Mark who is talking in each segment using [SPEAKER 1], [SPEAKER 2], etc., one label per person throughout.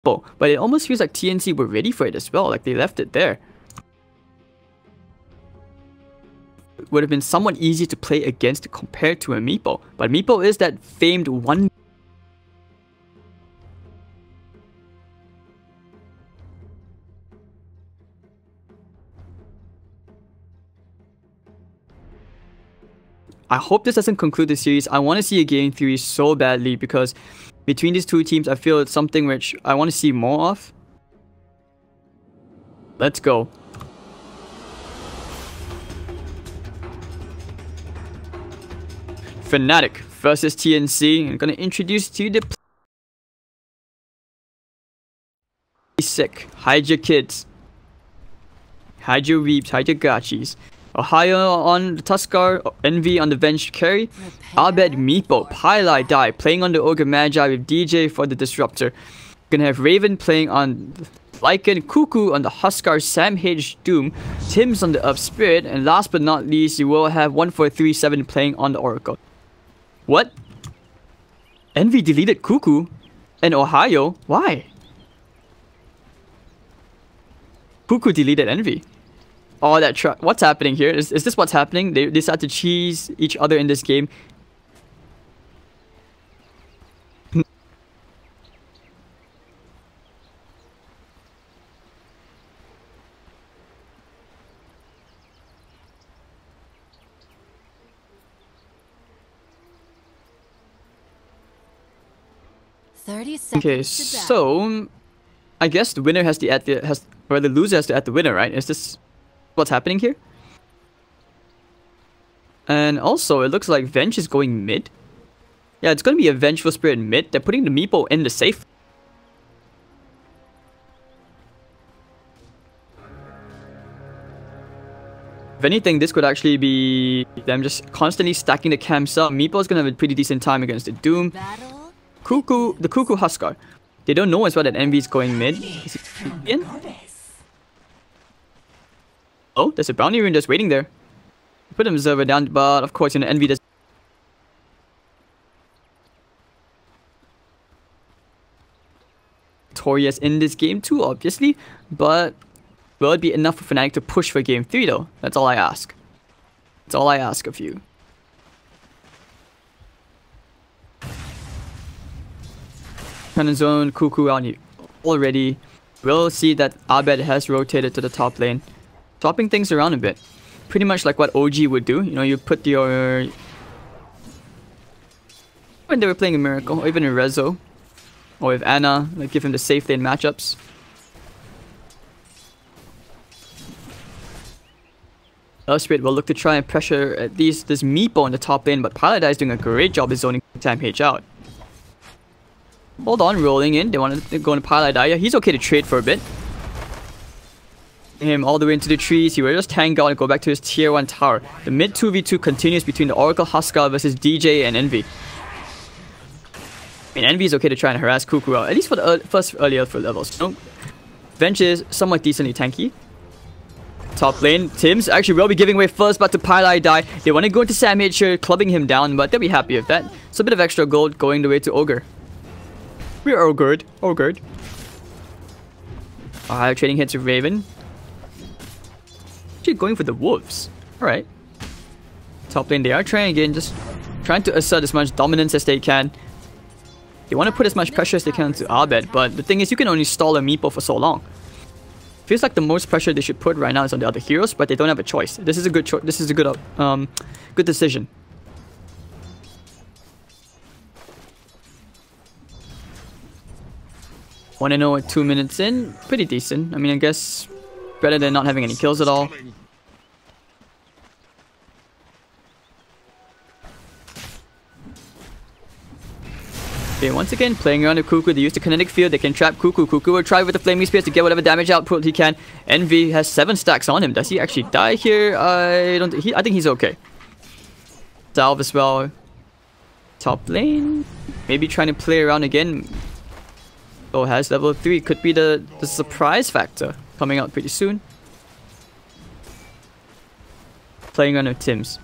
[SPEAKER 1] But it almost feels like TNC were ready for it as well, like they left it there. It would have been somewhat easy to play against compared to a Meepo, but Meepo is that famed one. I hope this doesn't conclude the series. I want to see a game 3 so badly because between these two teams, I feel it's something which I want to see more of. Let's go. Fnatic versus TNC. I'm going to introduce to you the sick. Hide your kids. Hide your weeps. Hide your gachis. Ohio on the Tuskar, Envy on the bench carry, Abed Meepo, Pylai Die, playing on the Ogre Magi with DJ for the Disruptor. Gonna have Raven playing on Lycan, Cuckoo on the Huskar, Sam H Doom, Tim's on the Up Spirit, and last but not least, you will have 1437 playing on the Oracle. What? Envy deleted Cuckoo? And Ohio? Why? Cuckoo deleted Envy. Oh, that what's happening here? Is this what's happening? They decide to cheese each other in this game. Okay, so I guess the winner has to add or the loser has to add the winner, right? Is this what's happening here? And also, it looks like Venge is going mid. Yeah, it's going to be a Vengeful Spirit mid. They're putting the Meepo in the safe. If anything, this could actually be them just constantly stacking the camps up. Meepo is going to have a pretty decent time against the Doom. Cuckoo, the Cuckoo Huskar. They don't know as well that Envy is going mid. Is he in? Oh, there's a bounty rune just waiting there. Put an observer down, but of course, Envy does. Victorious in this game too, obviously, but will it be enough for Fnatic to push for game 3 though? That's all I ask. That's all I ask of you. Cannon zone, Cuckoo out here already. We'll see that Abed has rotated to the top lane, swapping things around a bit. Pretty much like what OG would do. You know, you put your... when they were playing a Miracle, or even a Rezo, or with Anna, like give him the safe lane matchups. Spirit will look to try and pressure at least this Meepo in the top lane, but Paladai is doing a great job of zoning Sam H out. Hold on, rolling in. They want to go into Paladai. Yeah, he's okay to trade for a bit. Him all the way into the trees. He will just tank out and go back to his tier 1 tower. The mid 2v2 continues between the Oracle Huskar versus DJ and Envy. I mean, Envy is okay to try and harass Cuckoo out, at least for the first early alpha levels. You know? Venge is somewhat decently tanky. Top lane, Tim's actually will be giving away first, but to Pylai Die. They want to go into Sam H here, clubbing him down, but they'll be happy with that. So a bit of extra gold going the way to Ogre. We're Ogred. Ogred. Trading hits with Raven. Actually going for the Wolves. Alright. Top lane, they are trying again, just trying to assert as much dominance as they can. They want to put as much pressure as they can to Abed, but the thing is, you can only stall a Meepo for so long. Feels like the most pressure they should put right now is on the other heroes, but they don't have a choice. This is a good this is a good decision. Want to know at 2 minutes in? Pretty decent. I mean, I guess better than not having any kills at all. Okay, once again, playing around the Cuckoo. They use the kinetic field. They can trap Cuckoo. Cuckoo will try with the flaming spears to get whatever damage output he can. Envy has 7 stacks on him. Does he actually die here? I think he's okay. Salve as well. Top lane. Maybe trying to play around again. Oh, has level 3. Could be the surprise factor coming out pretty soon. Playing around with Tim's.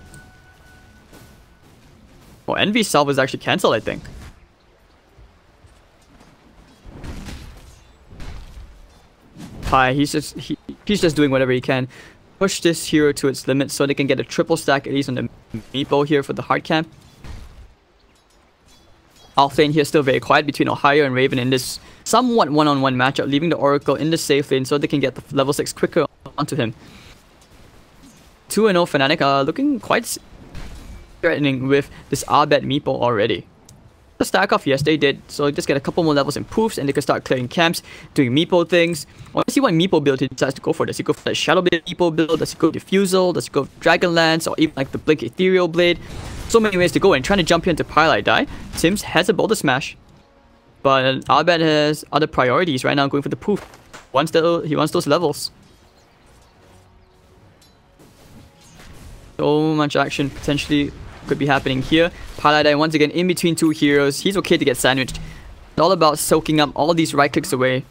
[SPEAKER 1] Oh, Envy's salve was actually cancelled, I think. Pi, he's just doing whatever he can. Push this hero to its limit so they can get a triple stack at least on the meepo here for the hard camp. Off lane here still very quiet between Ohio and Raven in this somewhat one-on-one matchup, leaving the Oracle in the safe lane so they can get the level 6 quicker onto him. 2-0 Fnatic looking quite threatening with this Abed meepo already. The stack off, yes they did, so just get a couple more levels and poofs and they can start clearing camps, doing meepo things. I want to see what meepo build he decides to go for. Does he go for the Shadow Blade meepo build? Does he go Diffusal? Does he go Dragonlance? Or even like the Blink Ethereal Blade? So many ways to go, and trying to jump here into Pyrelight Die. Sims has a Boulder Smash, but Abed has other priorities right now, going for the poof. He wants those levels. So much action potentially could be happening here. Paladin once again in between two heroes. He's okay to get sandwiched. It's all about soaking up all these right clicks away.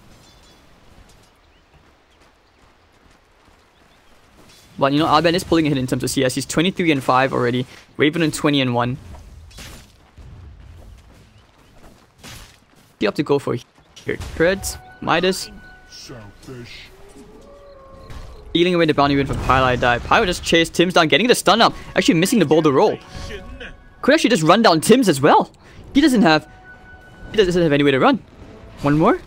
[SPEAKER 1] But you know, Alban is pulling ahead in terms of CS. He's 23 and 5 already. Raven and 20 and 1. You have to go for here. Treads, Midas. Stealing away the bounty win from Pyrelight Die. Pyro just chased Tim's down, getting the stun up. Actually missing the boulder roll. Could actually just run down Tim's as well. He doesn't have any way to run. One more.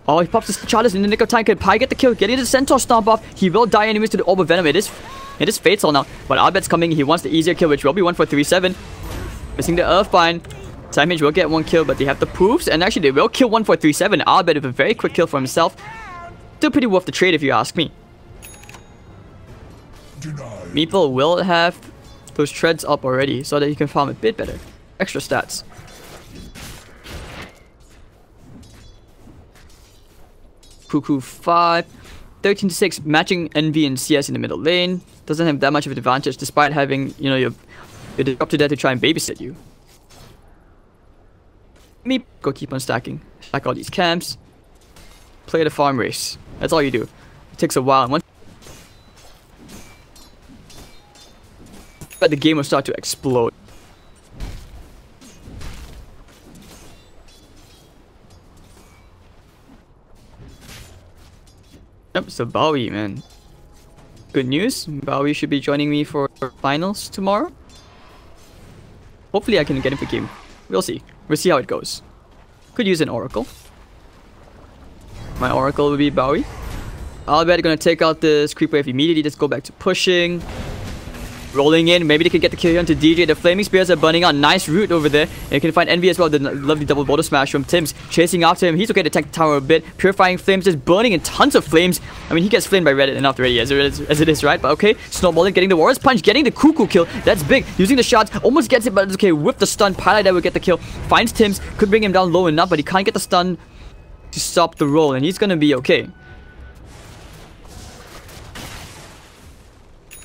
[SPEAKER 1] Oh, he pops the Chalice in the nick of time. Can Pi get the kill? Getting the Centaur stomp off. He will die anyways to the Orb of Venom. It is fatal now. But Albet's coming. He wants the easier kill, which will be 1-4-3-7. Missing the Earthbind. Samage will get one kill, but they have the poofs. And actually, they will kill 1-4-3-7. Albet with a very quick kill for himself. Still pretty worth the trade if you ask me. Meeple will have those treads up already so that he can farm a bit better. Extra stats. Cuckoo 5. 13-6, matching Envy and CS in the middle lane. Doesn't have that much of an advantage despite having, you know, your disruptor there to try and babysit you. Meep, go keep on stacking. Stack all these camps. Play the farm race. That's all you do. It takes a while. And once but the game will start to explode. Yep, so Bowie, man. Good news. Bowie should be joining me for finals tomorrow. Hopefully I can get him for game. We'll see. We'll see how it goes. Could use an Oracle. My Oracle will be Bowie. Albert gonna take out this creep wave immediately. Just go back to pushing. Rolling in, maybe they can get the kill here onto DJ. The Flaming Spears are burning out. Nice route over there. And you can find Envy as well. The lovely double Boulder Smash from Tim's. Chasing after him. He's okay to tank the tower a bit. Purifying Flames, just burning in tons of flames. I mean, he gets flamed by Reddit enough already as it is, right? But okay, snowballing, getting the Warrior's Punch, getting the Cuckoo kill. That's big. Using the shots, almost gets it, but it's okay. With the stun, Pilot will get the kill. Finds Tim's, could bring him down low enough, but he can't get the stun to stop the roll, and he's gonna be okay.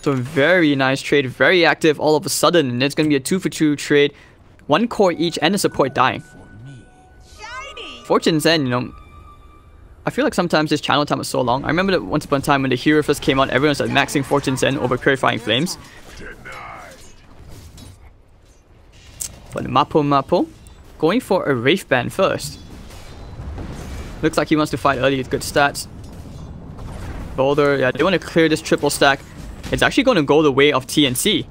[SPEAKER 1] So very nice trade, very active all of a sudden, and it's going to be a 2-for-2 trade. 1 core each and a support dying. Fortune's End, you know, I feel like sometimes this channel time is so long. I remember that once upon a time when the hero first came out, everyone started maxing Fortune's End over Purifying Flames. But Mapo going for a Wraith Band first. Looks like he wants to fight early with good stats. Boulder, yeah, they want to clear this triple stack. It's actually going to go the way of TNC.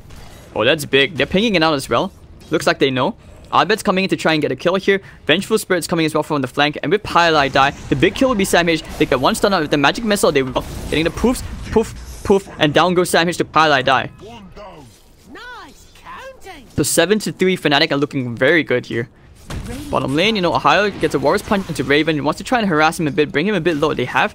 [SPEAKER 1] Oh, that's big. They're pinging it out as well. Looks like they know. Albet's coming in to try and get a kill here. Vengeful Spirit's coming as well from the flank. And with Pyrelight Die, the big kill will be Samage. They get one stun out with the Magic Missile. They will. Getting the poofs, poof, poof. And down goes Samage to Pyrelight Die. So 7-3 Fnatic are looking very good here. Bottom lane, you know, Ohio gets a Warrior's Punch into Raven. He wants to try and harass him a bit, bring him a bit low. They have...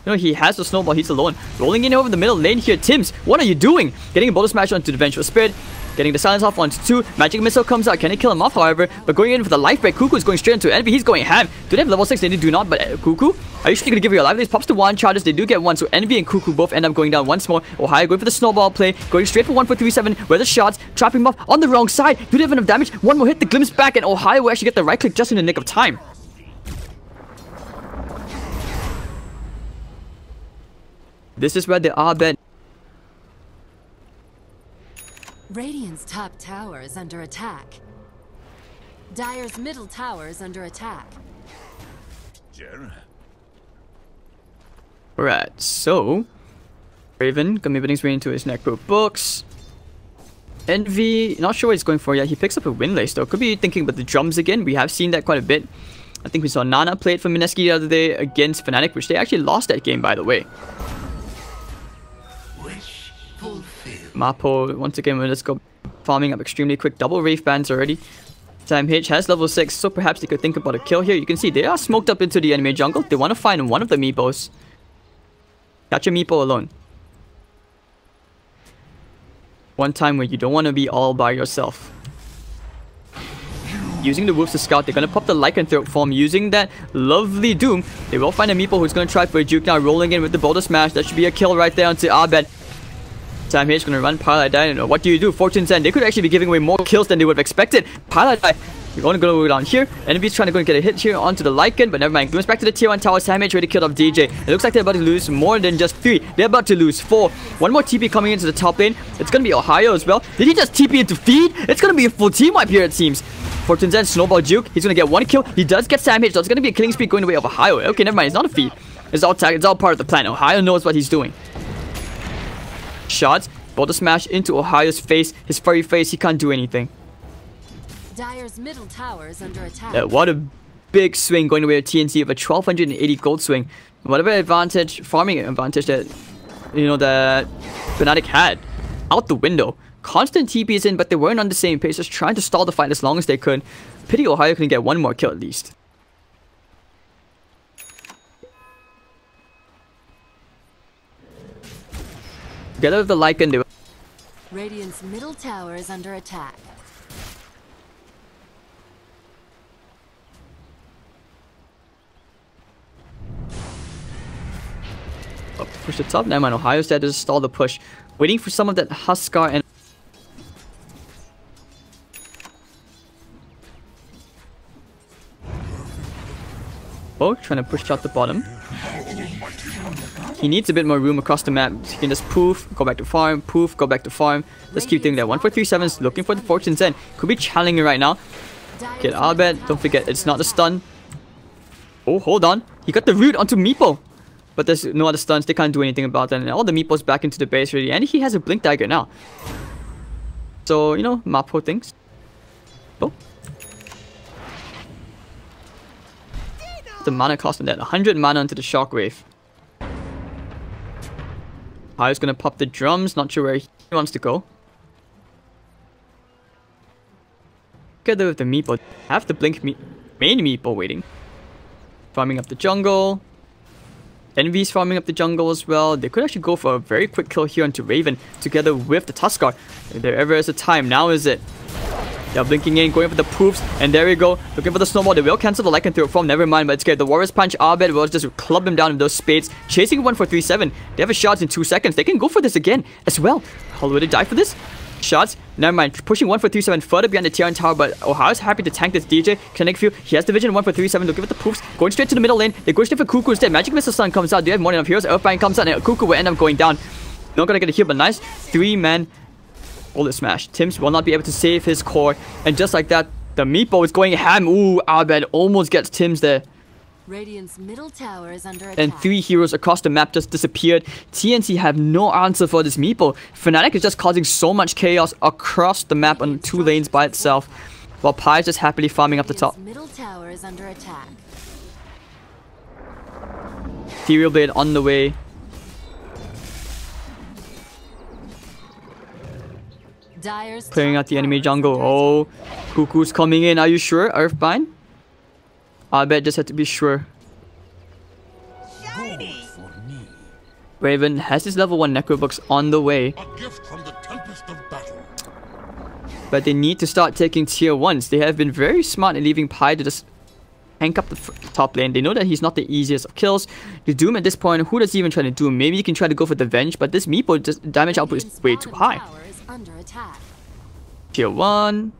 [SPEAKER 1] You know, he has the snowball, he's alone. Rolling in over the middle lane here. Tims, what are you doing? Getting a Boulder Smash onto the Vengeful Spirit. Getting the silence off onto 2. Magic Missile comes out. Can he kill him off, however? But going in for the life break. Cuckoo is going straight into Envy. He's going ham. Do they have level 6? They do not, but Cuckoo, are you sure going to give you a life? This pops to 1 charges. They do get 1. So Envy and Cuckoo both end up going down once more. Ohio going for the snowball play. Going straight for 1-4-3-7. Where the shots. Trapping him off on the wrong side. Do they have enough damage? One more hit. The glimpse back. And Ohio will actually get the right click just in the nick of time. This is where they are bent.
[SPEAKER 2] Radiant's top tower is under attack. Dire's middle tower is under attack.
[SPEAKER 1] Alright, so Raven gonna be putting his way into his necro books. Envy, not sure what he's going for yet. He picks up a Windlace though. Could be thinking about the drums again. We have seen that quite a bit. I think we saw Nana play it for Mineski the other day against Fnatic, which they actually lost that game, by the way. Mapo, once again, let's go farming up extremely quick. Double Wraith Bands already. Sam H has level 6, so perhaps they could think about a kill here. You can see they are smoked up into the enemy jungle. They want to find one of the meepos. Catch a meepo alone. One time where you don't want to be all by yourself. Using the wolves to scout, they're going to pop the lycanthrope form. Using that lovely doom, they will find a meepo who's going to try for a juke now. Rolling in with the boulder smash. That should be a kill right there onto Abed. Sam H going to run Paladin. What do you do? Fortune's End. They could actually be giving away more kills than they would have expected. Paladin, you're going to go down here. Enemy's trying to go and get a hit here onto the Lycan, but never mind. Glimpse back to the tier 1 tower. Sam H already killed off DJ. It looks like they're about to lose more than just 3. They're about to lose 4. One more TP coming into the top lane. It's going to be Ohio as well. Did he just TP into feed? It's going to be a full team wipe here, it seems. Fortune's End, Snowball Juke. He's going to get 1 kill. He does get Sam H, so it's going to be a killing spree going the way of Ohio. Okay, never mind. It's not a feed. It's all part of the plan. Ohio knows what he's doing. Shots. Boulder smash into Ohio's face. His furry face, he can't do anything.
[SPEAKER 2] Dire's middle tower is under attack.
[SPEAKER 1] Yeah, what a big swing going away with TNC of a 1280 gold swing. Whatever advantage, farming advantage that, you know, that Fnatic had, out the window. Constant TPs in, but they weren't on the same pace, just trying to stall the fight as long as they could. Pity Ohio couldn't get one more kill at least. Together with the Lycan, they
[SPEAKER 2] Radiant's middle tower is under attack.
[SPEAKER 1] push the top. Never mind, Ohio's there to just stall the push. Waiting for some of that Huskar and... Oh, trying to push out the bottom. He needs a bit more room across the map. He can just poof, go back to farm, poof, go back to farm. Let's keep doing that. 1-4-3-7's looking for the Fortune's End. Could be challenging right now. Get Albed. Don't forget, it's not a stun. Oh, hold on. He got the root onto Meepo. But there's no other stuns. They can't do anything about that. And all the Meepos back into the base already. And he has a Blink Dagger now. So, you know, Mapo thinks. Oh. The mana cost on that. 100 mana into the Shockwave. Ohio's gonna pop the drums. Not sure where he wants to go. Together with the Meepo. Have the Blink main Meepo waiting. Farming up the jungle. Envy's farming up the jungle as well. They could actually go for a very quick kill here onto Raven together with the Tuskar. If there ever is a time, now is it. They're blinking in, going for the poofs, and there we go. Looking for the snowball. They will cancel the Lycanthrope form, never mind, but it's good. The Warrior's Punch, Abed will just club him down with those spades. Chasing 1-4-3-7. They have a shot in 2 seconds. They can go for this again as well. How will they die for this? Shots, never mind. Pushing 1-4-3-7 further behind the tier 1 tower, but Ohio's happy to tank this DJ. Connect few. He has the vision 1-4-3-7. They'll give it the poofs. Going straight to the middle lane. They go straight for Cuckoo instead. Magic Missile Sun comes out. They have more than enough heroes. Earthbind comes out, and Cuckoo will end up going down. Not gonna get a heal, but nice. 3-man Boulder Smash. Tims will not be able to save his core. And just like that, the Meepo is going ham. Ooh, Abed almost gets Tims there.
[SPEAKER 2] Radiant's middle tower is under attack.
[SPEAKER 1] And 3 heroes across the map just disappeared. TNC have no answer for this Meepo. Fnatic is just causing so much chaos across the map on 2 lanes by itself. While Pi is just happily farming up the top.
[SPEAKER 2] Middle tower is under attack.
[SPEAKER 1] Ethereal Blade on the way. Clearing out the enemy jungle. Oh, Cuckoo's coming in. Are you sure, Earthbind? I bet just had to be sure. Raven has his level 1 Necrobooks on the way. But they need to start taking tier 1s. They have been very smart in leaving Pi to just tank up the top lane. They know that he's not the easiest of kills. The Doom at this point, who does he even try to do? Maybe he can try to go for the Venge, but this Meepo just damage output is way too high.
[SPEAKER 2] Under attack.
[SPEAKER 1] Tier 1.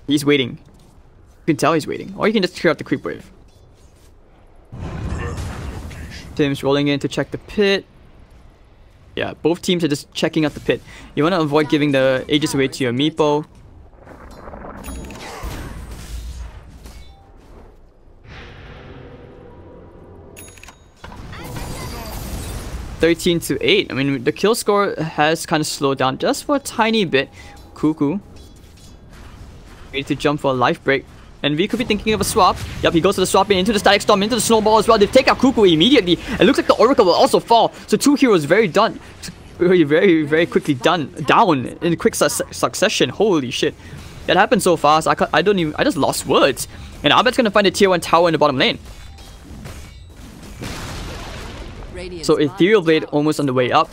[SPEAKER 1] He's waiting. You can tell he's waiting. Or you can just clear out the creep wave. Tim's rolling in to check the pit. Yeah, both teams are just checking out the pit. You want to avoid giving the Aegis away to your Meepo. 13-8. I mean, the kill score has kind of slowed down just for a tiny bit. Cuckoo. Ready to jump for a life break. And we could be thinking of a swap. Yep, he goes to the swap in, into the static storm, into the snowball as well. They take out Cuckoo immediately. It looks like the Oracle will also fall. So 2 heroes very done. Very quickly down in quick succession. Holy shit. That happened so fast. I just lost words. And Abed's gonna find a tier 1 tower in the bottom lane. So Ethereal Blade almost on the way up.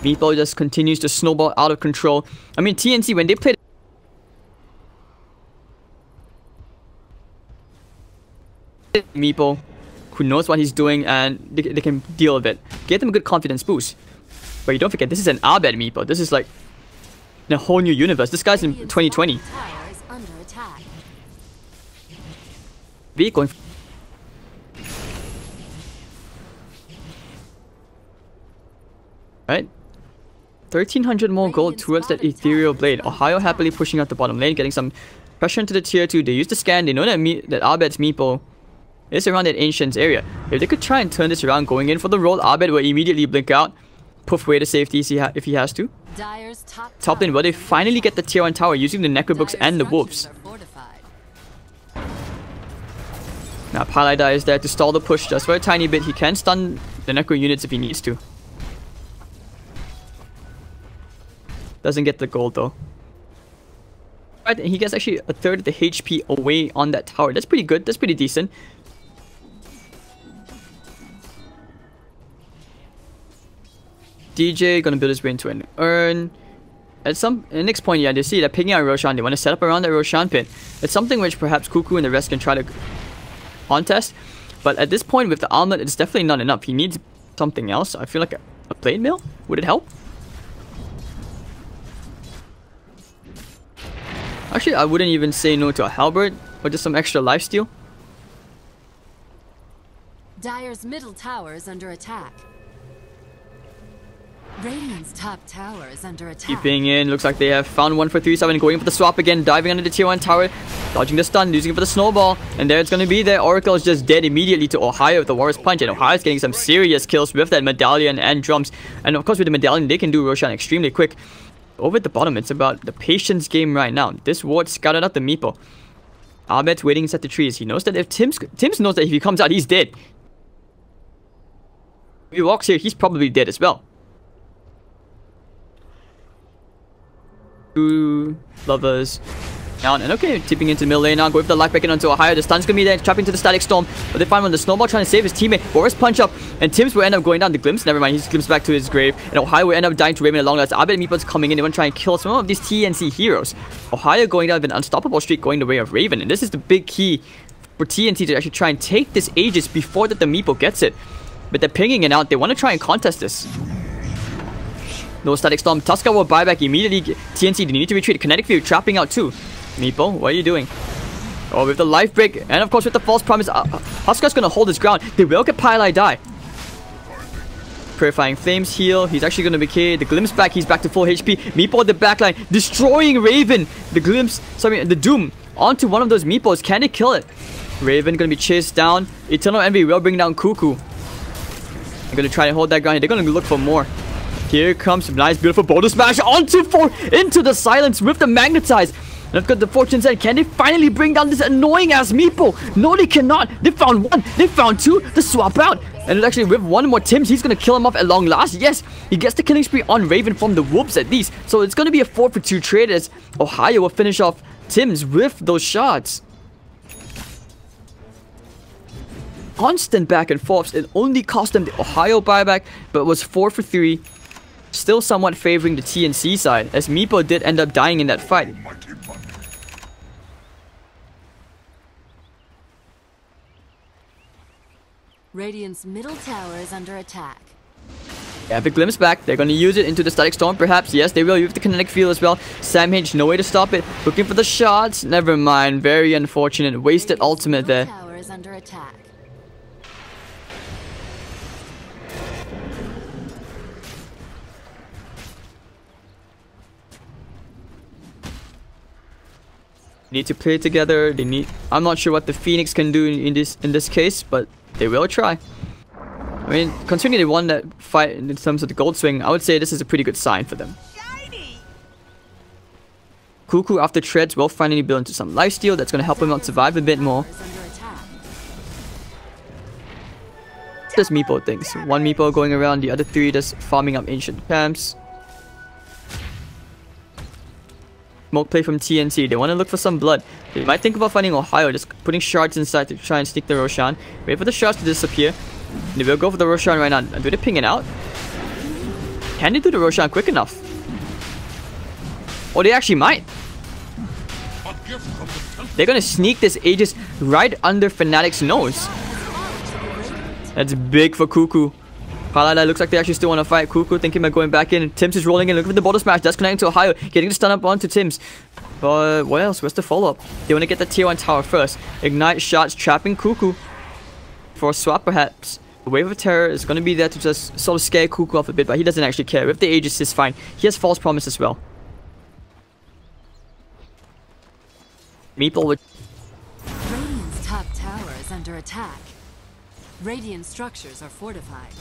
[SPEAKER 1] Meepo just continues to snowball out of control. I mean, TNC, when they played Meepo, who knows what he's doing, and they can deal with it. Get them a good confidence boost. But you don't forget, this is an Abed Meepo. This is like in a whole new universe. This guy's in 2020. V going. Right? 1300 more gold towards that Ethereal Blade. Ohio happily pushing out the bottom lane, getting some pressure into the tier 2. They use the scan. They know that Abed's Meepo is around that Ancients area. If they could try and turn this around, going in for the roll, Abed will immediately blink out. Poof away to safety if he has to. Top lane, will they finally get the tier 1 tower using the Necrobooks and the Wolves? Now Paladai is there to stall the push just for a tiny bit. He can stun the Necro units if he needs to. Doesn't get the gold though. Right, he gets actually a third of the HP away on that tower. That's pretty good. That's pretty decent. DJ gonna build his way into an urn. At the next point, yeah, they see they're picking out Roshan. They want to set up around that Roshan pit. It's something which perhaps Cuckoo and the rest can try to contest. But at this point, with the armlet, it's definitely not enough. He needs something else. I feel like a blade mill? Would it help? Actually, I wouldn't even say no to a halberd or just some extra lifesteal.
[SPEAKER 2] Dire's middle tower is under attack. Radiant's top tower is under attack.
[SPEAKER 1] Keeping in, looks like they have found one for 3-7, going for the swap again, diving under the tier 1 tower, dodging the stun, using it for the snowball, and there it's going to be there. Oracle is just dead immediately to Ohio with the Warrior's Punch, and Ohio's getting some serious kills with that medallion and drums, and of course with the medallion they can do Roshan extremely quick. Over at the bottom, it's about the patience game right now. This ward scouted out the Meepo. Abed's waiting inside the trees. He knows that if Tim's knows that if he comes out, he's dead. If he walks here, he's probably dead as well. Two lovers down, and okay, tipping into the middle lane now, going for the life back in onto Ohio. The stun's gonna be there, trapping to the static storm, but they find one, the snowball trying to save his teammate. Boris punch up, and Tim's will end up going down. The glimpse, never mind, he's glimpsed back to his grave, and Ohio will end up dying to Raven along last. Abed and Meepo's coming in, they want to try and kill some of these TNC heroes. Ohio going down with an unstoppable streak going the way of Raven, and this is the big key for TNC to actually try and take this Aegis before that the Meepo gets it. But they're pinging it out, they want to try and contest this. No static storm. Tusker will buy back immediately. TNC, they need to retreat. Kinetic Field trapping out too. Meepo, what are you doing? Oh, with the life break, and of course with the false promise, Tusker's gonna hold his ground. They will get Pylai die. Purifying Flames heal. He's actually gonna decay. The glimpse back. He's back to full HP. Meepo the backline, destroying Raven. The glimpse, sorry, the Doom onto one of those Meepos. Can they kill it? Raven gonna be chased down. Eternal Envy will bring down Cuckoo. They're gonna try to hold that ground. They're gonna look for more. Here comes some nice, beautiful boulder smash onto into the silence with the magnetize. And I've got the Fortune's End. Can they finally bring down this annoying ass Meepo? No, they cannot. They found one. They found two. The swap out. And actually, with one more Tims, he's going to kill him off at long last. Yes, he gets the killing spree on Raven from the Wolves at least. So it's going to be a 4-for-2 trade as Ohio will finish off Tims with those shots. Constant back and forths. It only cost them the Ohio buyback, but it was 4-for-3. Still somewhat favoring the TNC side, as Meepo did end up dying in that fight.
[SPEAKER 2] Radiant's middle tower is under attack.
[SPEAKER 1] Epic glimpse back. They're going to use it into the static storm, perhaps. Yes, they will use the kinetic field as well. Sam H, no way to stop it. Looking for the shots. Never mind. Very unfortunate. Wasted ultimate there.
[SPEAKER 2] Tower is under attack.
[SPEAKER 1] Need to play together. I'm not sure what the Phoenix can do in this case, but they will try. I mean, considering they won that fight in terms of the gold swing, I would say this is a pretty good sign for them. Cuckoo, after treads, will finally build into some lifesteal that's going to help him out survive a bit more. Does Meepo things. One Meepo going around, the other three just farming up ancient camps. Smoke play from TNC. They want to look for some blood. They might think about finding Ohio, just putting shards inside to try and sneak the Roshan. Wait for the shards to disappear. They will go for the Roshan right now. Do they ping it out? Can they do the Roshan quick enough? Or they actually might. They're gonna sneak this Aegis right under Fnatic's nose. That's big for Cuckoo. Palada looks like they actually still want to fight. Cuckoo thinking about going back in. Tims is rolling in. Look at the border smash. That's connecting to Ohio. Getting the stun up onto Tims. But what else? Where's the follow-up? They want to get the tier 1 tower first. Ignite shots trapping Cuckoo. For a swap perhaps. The Wave of Terror is going to be there to just sort of scare Cuckoo off a bit. But he doesn't actually care. With the Aegis, it's fine. He has False Promise as well. Meeple with...
[SPEAKER 2] Radiant's top tower is under attack. Radiant structures are fortified.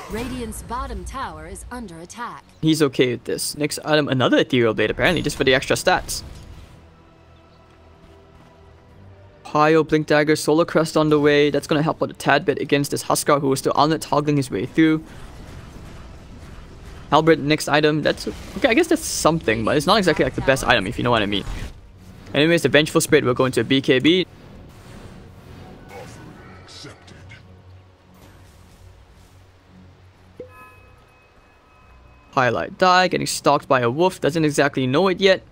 [SPEAKER 2] Radiant's bottom tower is under attack.
[SPEAKER 1] He's okay with this. Next item, another Ethereal Blade apparently, just for the extra stats. Ohio, Blink Dagger, Solar Crest on the way. That's going to help out a tad bit against this Huskar who is still armlet toggling his way through. Halberd, next item. That's okay, I guess that's something, but it's not exactly like the best item if you know what I mean. Anyways, the Vengeful Spirit will go into a BKB. Highlight die, getting stalked by a wolf, doesn't exactly know it yet.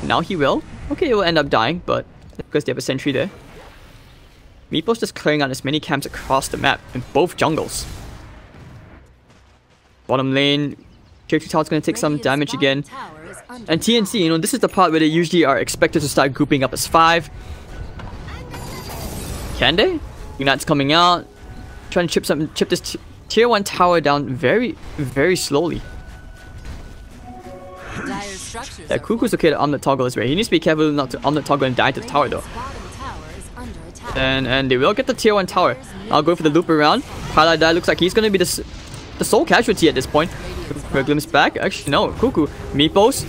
[SPEAKER 1] Now he will. Okay, he will end up dying, but because they have a sentry there. Meeple's just clearing out as many camps across the map in both jungles. Bottom lane, Tier 2 tower's gonna take some damage again. And TNC, you know, this is the part where they usually are expected to start grouping up as 5. Can they? Ignite's coming out. Trying to chip this tier 1 tower down very, very slowly. Yeah, Cuckoo's okay to armlet toggle his way. He needs to be careful not to armlet toggle and die to the tower though. And they will get the tier 1 tower. I'll go for the loop around. Highlight die looks like he's gonna be the sole casualty at this point. For a glimpse back. Actually, no. Cuckoo. Meepos.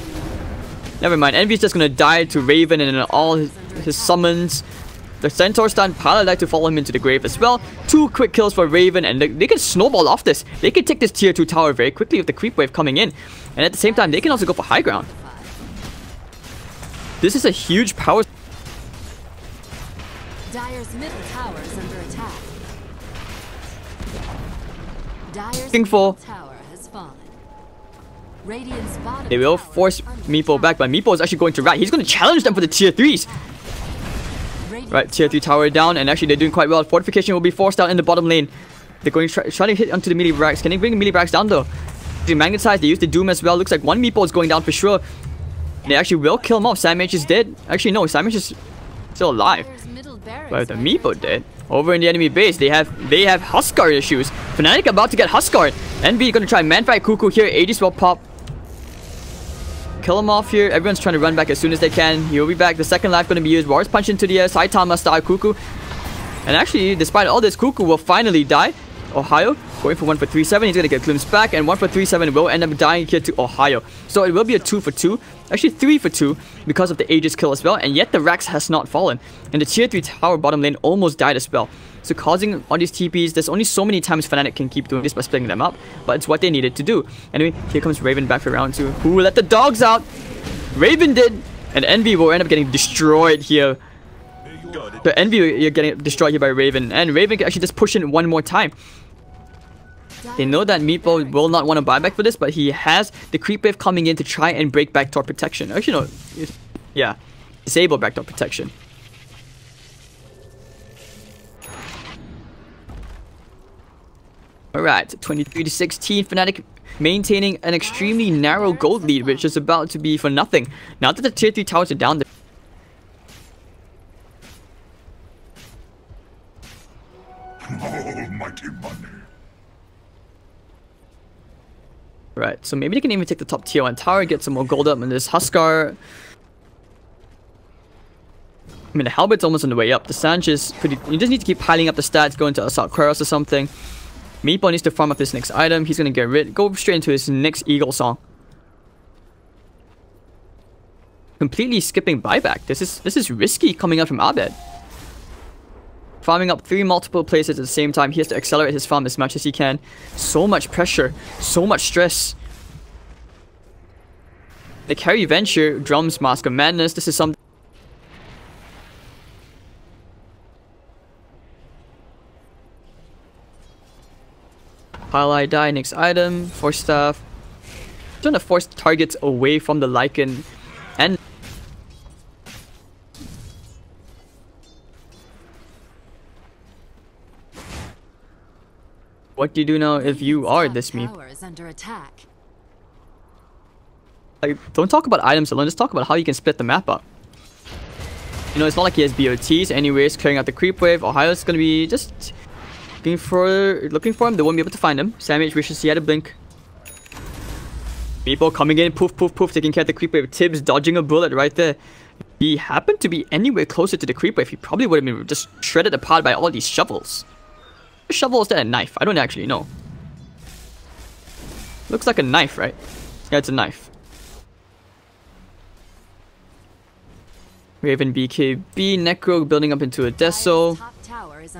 [SPEAKER 1] Never mind. Envy's just gonna die to Raven and all his summons. The Centaur stun. Paladite to follow him into the grave as well. 2 quick kills for Raven and they can snowball off this. They can take this tier 2 tower very quickly with the creep wave coming in. And at the same time, they can also go for high ground. This is a huge power.
[SPEAKER 2] Dire's middle tower is under attack. Dire's
[SPEAKER 1] For
[SPEAKER 2] tower has fallen. Radiant's bottom
[SPEAKER 1] they will force Meepo back, but Meepo is actually going to rat. He's going to challenge them for the tier 3s. Right, tier 3 tower down, and actually they're doing quite well. Fortification will be forced out in the bottom lane. They're going to try to hit onto the melee barracks. Can they bring the melee barracks down though? They magnetize, they use the Doom as well. Looks like one Meepo is going down for sure. They actually will kill him off. Samage is dead. Actually no, Samage is still alive. But the Meepo dead. Over in the enemy base, they have Huskar issues. Fnatic about to get Huskar. Envy gonna try man fight Cuckoo here. Aegis will pop. Kill him off here. Everyone's trying to run back as soon as they can. He'll be back. The second life gonna be used. Warriors punch into the air. Saitama style Cuckoo. And actually, despite all this, Cuckoo will finally die. Ohio going for 1 for 3-7. He's gonna get glimpsed back, and 1 for 3-7 will end up dying here to Ohio. So it will be a 2 for 2. Actually 3 for 2 because of the Aegis kill as well, and yet the Rax has not fallen. And the tier 3 tower bottom lane almost died as well. So causing all these TPs, there's only so many times Fnatic can keep doing this by splitting them up, but it's what they needed to do. Anyway, here comes Raven back for round 2. Who let the dogs out? Raven did! And Envy will end up getting destroyed here. The Envy, you're getting destroyed here by Raven, and Raven can actually just push in one more time. They know that Meepo will not want to buy back for this, but he has the creep wave coming in to try and break backdoor protection. Actually, no. Yeah. Disable backdoor protection. Alright, 23-16. Fnatic maintaining an extremely narrow gold lead, which is about to be for nothing. Now that the tier 3 towers are down,
[SPEAKER 3] almighty money.
[SPEAKER 1] Right, so maybe they can even take the top tier 1 tower, get some more gold up in this Huskar. I mean, the Halbert's almost on the way up. The Sanch is pretty... You just need to keep piling up the stats, go into Assault Quarrels or something. Meepo needs to farm up this next item. He's going to go straight into his next Eagle Song. Completely skipping buyback. This is risky coming up from Abed. Farming up 3 multiple places at the same time. He has to accelerate his farm as much as he can. So much pressure. So much stress. The carry venture, drums, Mask of Madness. This is something... Highlight die, next item, force staff. Trying to force targets away from the Lycan. And what do you do now if you are this Meep? Like, don't talk about items alone, just talk about how you can split the map up. You know, it's not like he has BOTs anyways, clearing out the creep wave. Ohio's gonna be just looking for him. They won't be able to find him. Samage wishes he had a blink. Meepo coming in, poof, poof, poof, taking care of the creep wave. Tibbs dodging a bullet right there. If he happened to be anywhere closer to the creep wave, he probably would have been just shredded apart by all these shovels. A shovel is that a knife? I don't actually know. Looks like a knife, right? Yeah, it's a knife. Raven BKB, Necro building up into a Deso.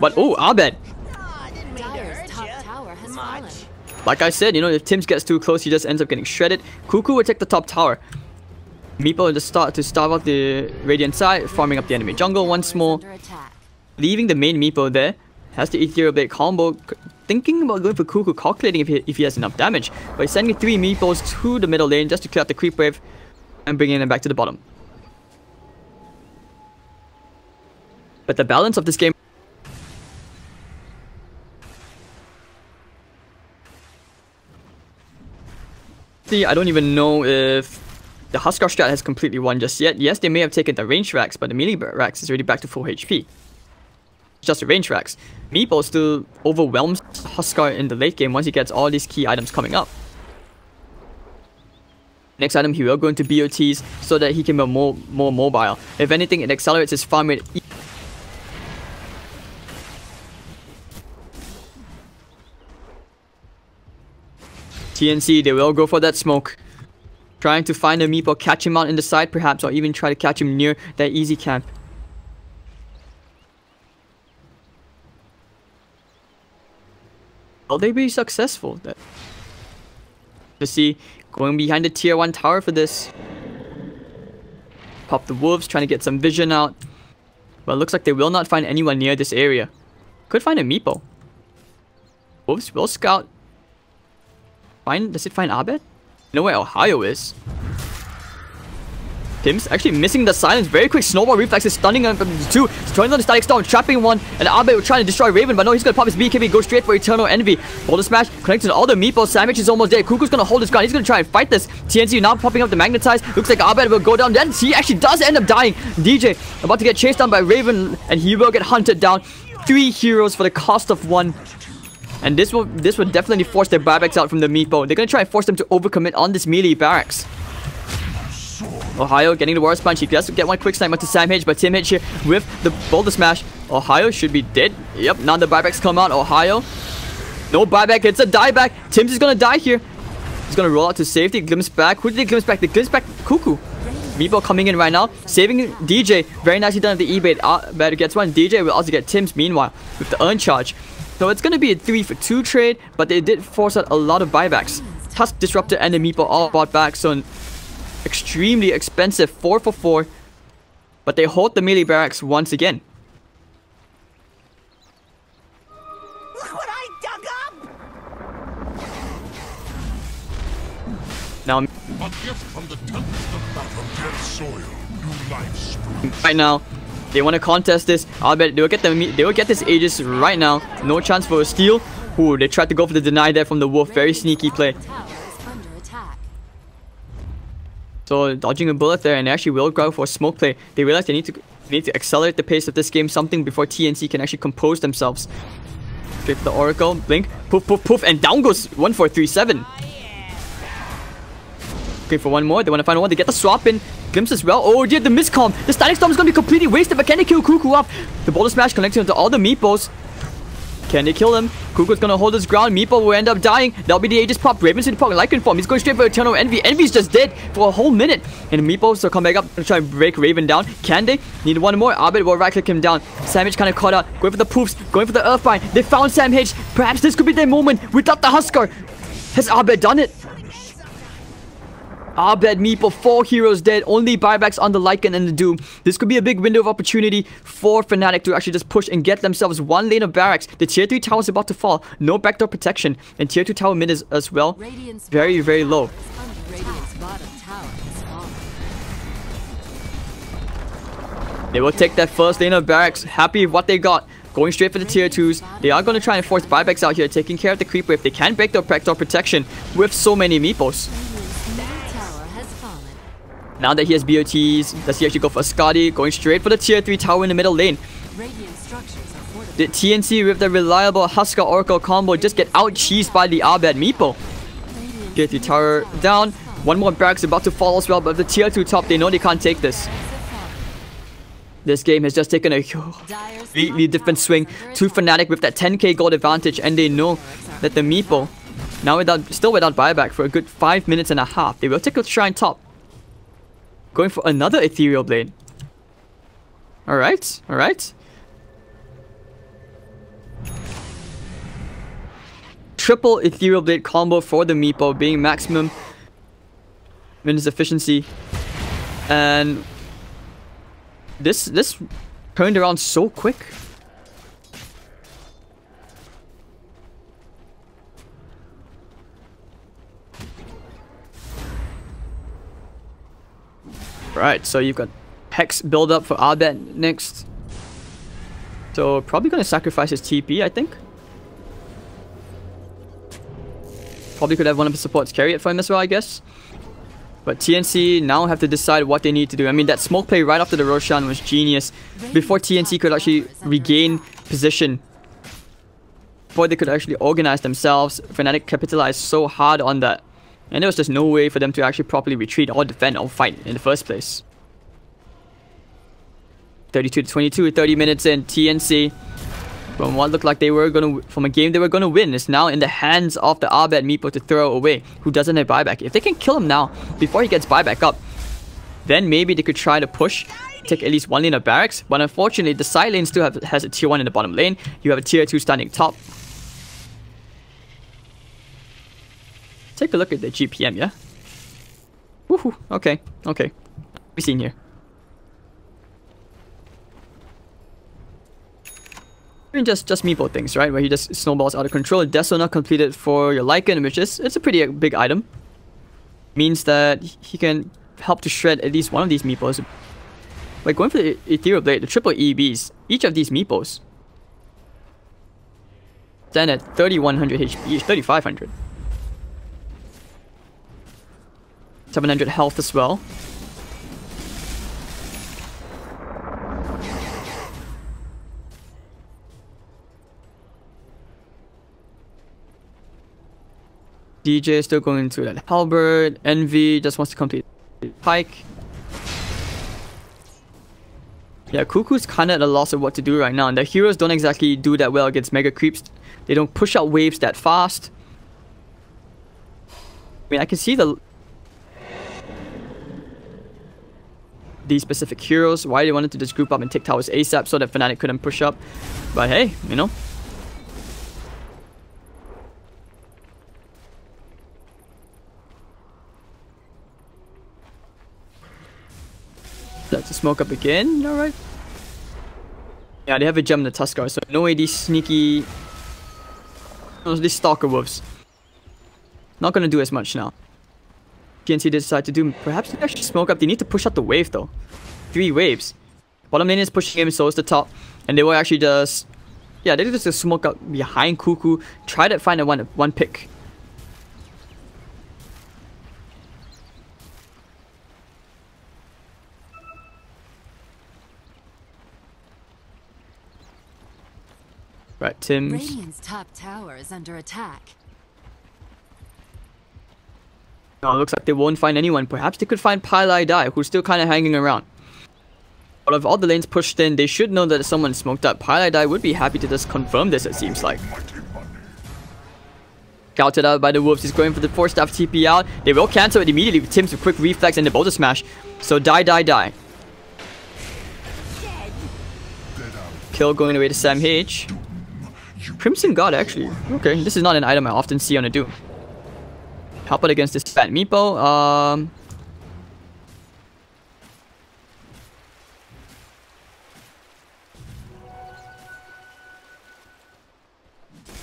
[SPEAKER 1] But oh, Abed! Like I said, you know, if Tims gets too close, he just ends up getting shredded. Cuckoo will take the top tower. Meepo will just start to starve out the Radiant side, farming up the enemy jungle once more. Leaving the main Meepo there. Has the Ethereal Blade combo. Thinking about going for Cuckoo, calculating if he has enough damage. But he's sending 3 Meepos to the middle lane just to clear out the creep wave and bringing them back to the bottom. But the balance of this game... See, I don't even know if the Huskar strat has completely won just yet. Yes, they may have taken the range racks, but the melee racks is already back to full HP. It's just the range racks. Meepo still overwhelms Huskar in the late game once he gets all these key items coming up. Next item, he will go into BOTs so that he can be more mobile. If anything, it accelerates his farm rate. TNC, they will go for that smoke. Trying to find a Meepo, catch him out in the side perhaps, or even try to catch him near that easy camp. Will they be successful? To see, going behind the tier 1 tower for this. Pop the wolves, trying to get some vision out. But it looks like they will not find anyone near this area. Could find a Meepo. Wolves will scout. Does it find Abed? You know where Ohio is? Tim's actually missing the silence. Very quick snowball reflexes, stunning him from 2. Throwing on the static storm, trapping 1. And Abed was trying to destroy Raven, but no, he's gonna pop his BKB, go straight for Eternal Envy. Boulder smash, connecting to all the Meepos. Savage is almost dead. Cuckoo's gonna hold his ground. He's gonna try and fight this. TNC now popping up the magnetize. Looks like Abed will go down. Then he actually does end up dying. DJ about to get chased down by Raven, and he will get hunted down. 3 heroes for the cost of 1. And this will definitely force their buybacks out from the Meepo. They're gonna try and force them to overcommit on this melee barracks. Ohio getting the Warrior Punch. He does get one quick snipe onto Sam H, but Tim H here with the Boulder Smash. Ohio should be dead. Yep, now the buybacks come out. Ohio, no buyback, it's a dieback. Tim's is gonna die here. He's gonna roll out to safety, glimpse back. Who did he glimpse back? They glimpse back Cuckoo. Meepo coming in right now, saving DJ. Very nicely done at the E-bait. Better gets one. DJ will also get Tim's meanwhile with the earn charge. So it's going to be a 3-for-2 trade, but they did force out a lot of buybacks. Tusk, Disruptor, and the Meepo all bought back, so an extremely expensive 4-for-4. But they hold the melee barracks once again.
[SPEAKER 3] Look what I dug up!
[SPEAKER 1] Now,
[SPEAKER 4] A gift from the tempest of battle, soil, new life springs.
[SPEAKER 1] right now, they want to contest this. I'll bet they will get this Aegis right now. No chance for a steal. Ooh, they tried to go for the deny there from the Wolf. Very sneaky play. So dodging a bullet there, and they actually will go for a smoke play. They realize they need to accelerate the pace of this game, something before TNC can actually compose themselves. Straight for the Oracle, blink, poof, poof, poof, and down goes 1-4-3-7. Okay, for one more, they want to find one. They get the swap in. Glimpse as well. Oh dear, the miscom. The static storm is going to be completely wasted, but can they kill Cuckoo off? The boulder smash connecting onto all the meepos. Can they kill him? Cuckoo's gonna hold his ground. Meepo will end up dying. That'll be the Aegis pop. Raven's in the Lycan form. He's going straight for Eternal Envy. Envy's just dead for a whole minute. And Meepo will come back up and try and break Raven down. Can they? Need one more. Abed will right click him down. Sam H kind of caught out. Going for the poofs. Going for the Earthbind. They found Sam H. Perhaps this could be their moment without the Huskar. Has Abed done it? Abed, Meepo, 4 heroes dead. Only buybacks on the Lycan and the Doom. This could be a big window of opportunity for Fnatic to actually just push and get themselves one lane of barracks. The tier 3 tower is about to fall. No backdoor protection. And tier 2 tower mid is as well very, very low. They will take that first lane of barracks. Happy with what they got. Going straight for the tier 2s. They are going to try and force buybacks out here. Taking care of the creep wave. They can break their backdoor protection with so many Meepos. Now that he has BOTs, does he actually go for a Scotty? Going straight for the tier 3 tower in the middle lane. Did TNC with the reliable Huskar Oracle combo just get out-cheesed by the Abed Meepo? Tier 3 tower down. One more barracks about to fall as well, but the tier 2 top, they know they can't take this. This game has just taken a completely different swing to Fnatic with that 10k gold advantage, and they know that the Meepo, now still without buyback for a good 5 minutes and a half, they will take a shrine top. Going for another Ethereal Blade. Alright, alright. Triple Ethereal Blade combo for the Meepo, being maximum in his efficiency. And this turned around so quick. Right, so you've got Hex build up for Abed next. So probably gonna sacrifice his TP, I think. Probably could have one of his supports carry it for him as well, I guess. But TNC now have to decide what they need to do. I mean, that smoke play right after the Roshan was genius. Before TNC could actually regain position. Before they could actually organize themselves, Fnatic capitalized so hard on that. And there was just no way for them to actually properly retreat or defend or fight in the first place. 32 to 22, 30 minutes in. TNC, from what looked like they were from a game they were gonna win, is now in the hands of the Abed Meepo to throw away, who doesn't have buyback. If they can kill him now before he gets buyback up, then maybe they could try to push, take at least one lane of barracks. But unfortunately, the side lane still has a tier 1 in the bottom lane. You have a tier 2 standing top. Take a look at the GPM, yeah? Woohoo, okay, okay. What we seen here? I mean, just Meepo things, right? Where he just snowballs out of control. Deso not completed for your Lycan, which is, it's a pretty big item. Means that he can help to shred at least one of these Meepos. Like going for the Ethereal Blade, the triple EBs, each of these Meepos stand at 3100 HP each, 3500. 700 health as well. DJ is still going to that halberd. Envy just wants to complete pike. Yeah, Cuckoo's kind of at a loss of what to do right now, and the heroes don't exactly do that well against mega creeps. They don't push out waves that fast. I mean, I can see these specific heroes, why they wanted to just group up and take towers ASAP so that Fnatic couldn't push up. But hey, you know. Let's smoke up again, alright. Yeah, they have a gem in the Tuskar, so no way these sneaky... these Stalker Wolves. Not gonna do as much now. TNC decide to do, perhaps they actually smoke up. They need to push out the wave though. 3 waves. Bottom lane is pushing him, so is the top. And they will actually just... yeah, they just smoke up behind Cuckoo. Try to find a one pick. Right, Tim's.
[SPEAKER 2] Radiant's top tower is under attack.
[SPEAKER 1] Now it looks like they won't find anyone. Perhaps they could find Pylai Dai, who's still kind of hanging around. Out of all the lanes pushed in, they should know that someone smoked up. Pylai Dai would be happy to just confirm this, it seems like. Scouted out by the Wolves. He's going for the 4-staff TP out. They will cancel it immediately with Tim's quick reflex and the Boulder Smash. So die. Kill going away to Sam H. Crimson God, actually. Okay, this is not an item I often see on a Doom. Help out against this fat Meepo.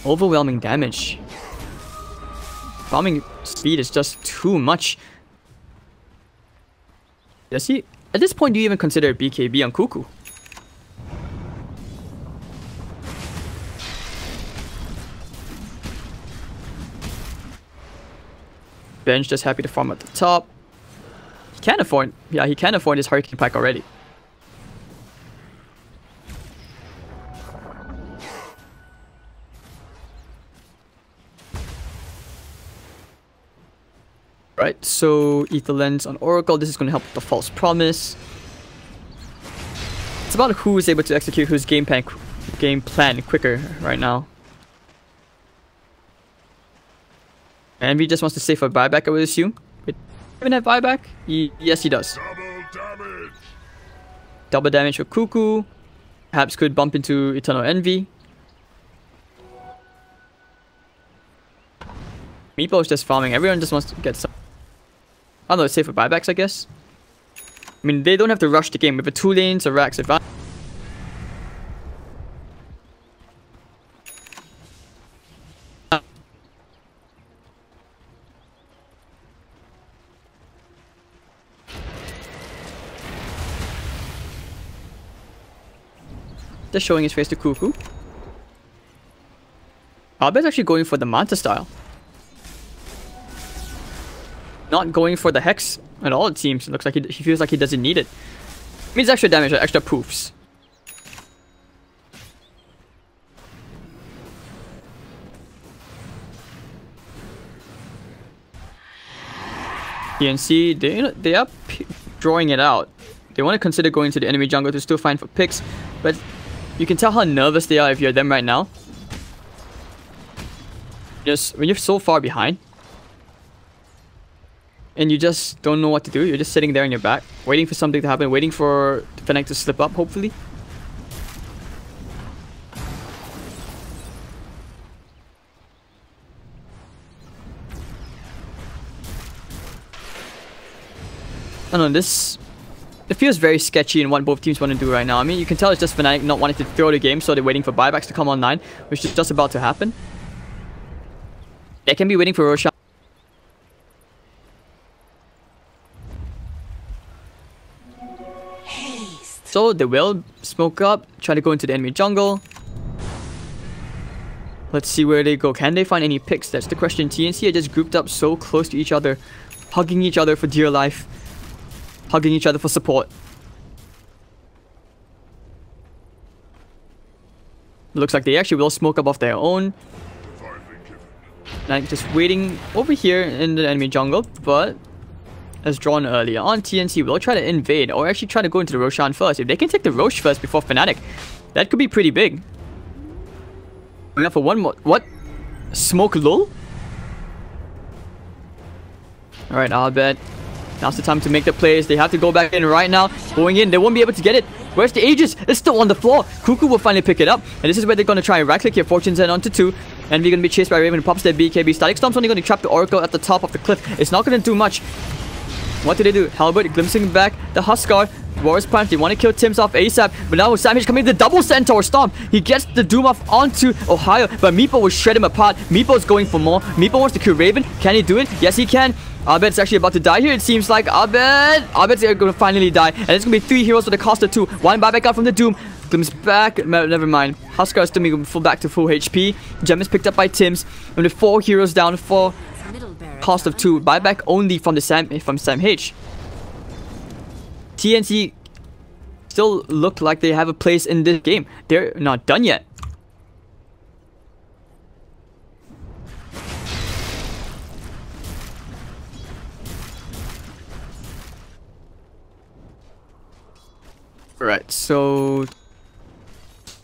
[SPEAKER 1] Overwhelming damage. Farming speed is just too much. Does he? At this point, do you even consider BKB on Cuckoo? Bench just happy to farm at the top. He can't afford. Yeah, he can afford his Hurricane Pack already. Right, so Ether Lens on Oracle. This is going to help with the False Promise. It's about who is able to execute whose game plan quicker right now. And he just wants to save for buyback, I would assume. Wait, even have buyback? Yes, he does. Double damage for Cuckoo. Perhaps could bump into Eternal Envy. Meepo is just farming. Everyone just wants to get some. I don't know, save for buybacks, I guess. I mean, they don't have to rush the game with the 2 lanes or Rax advantage. Just showing his face to Cuckoo. Albert's actually going for the Manta style. Not going for the Hex at all, it seems. It looks like he feels like he doesn't need it. It means extra damage, extra poofs. TNC, they are drawing it out. They want to consider going to the enemy jungle to still find for picks, but you can tell how nervous they are if you're them right now. Just when you're so far behind and you just don't know what to do, you're just sitting there in your back, waiting for something to happen, waiting for Fnatic to slip up, hopefully. I don't know, it feels very sketchy in what both teams want to do right now. I mean, you can tell it's just Fnatic not wanting to throw the game, so they're waiting for buybacks to come online, which is just about to happen. They can be waiting for Roshan. So they will smoke up, try to go into the enemy jungle. Let's see where they go. Can they find any picks? That's the question. TNC are just grouped up so close to each other, hugging each other for dear life, hugging each other for support. Looks like they actually will smoke up off their own. Like just waiting over here in the enemy jungle, but as drawn earlier on, TNC will try to invade or actually try to go into the Roshan first. If they can take the Rosh first before Fnatic, that could be pretty big. Going up for one more. What? Smoke lull? Alright, I'll bet. Now's the time to make the plays. They have to go back in right now. Going in, they won't be able to get it. Where's the Aegis? It's still on the floor. Cuckoo will finally pick it up. And this is where they're going to try and right-click here. Fortune's End onto 2. And we're going to be chased by Raven. Pops their BKB. Static Storm's only going to trap the Oracle at the top of the cliff. It's not going to do much. What do they do? Halbert glimpsing back the Huskar. Warriors Punch. They want to kill Tims off ASAP. But now with Savage coming, the double Centaur Stomp. He gets the Doom off onto Ohio. But Meepo will shred him apart. Meepo's going for more. Meepo wants to kill Raven. Can he do it? Yes, he can. Abed's actually about to die here, it seems like. Abed's going to finally die. And it's going to be 3 heroes with a cost of 2. One buyback out from the Doom. Glimpse back. Never mind. Huskar is still being back to full HP. Gem is picked up by Tims. And with 4 heroes down for cost of 2. Buyback only from Sam H. TNC still look like they have a place in this game. They're not done yet. Right, so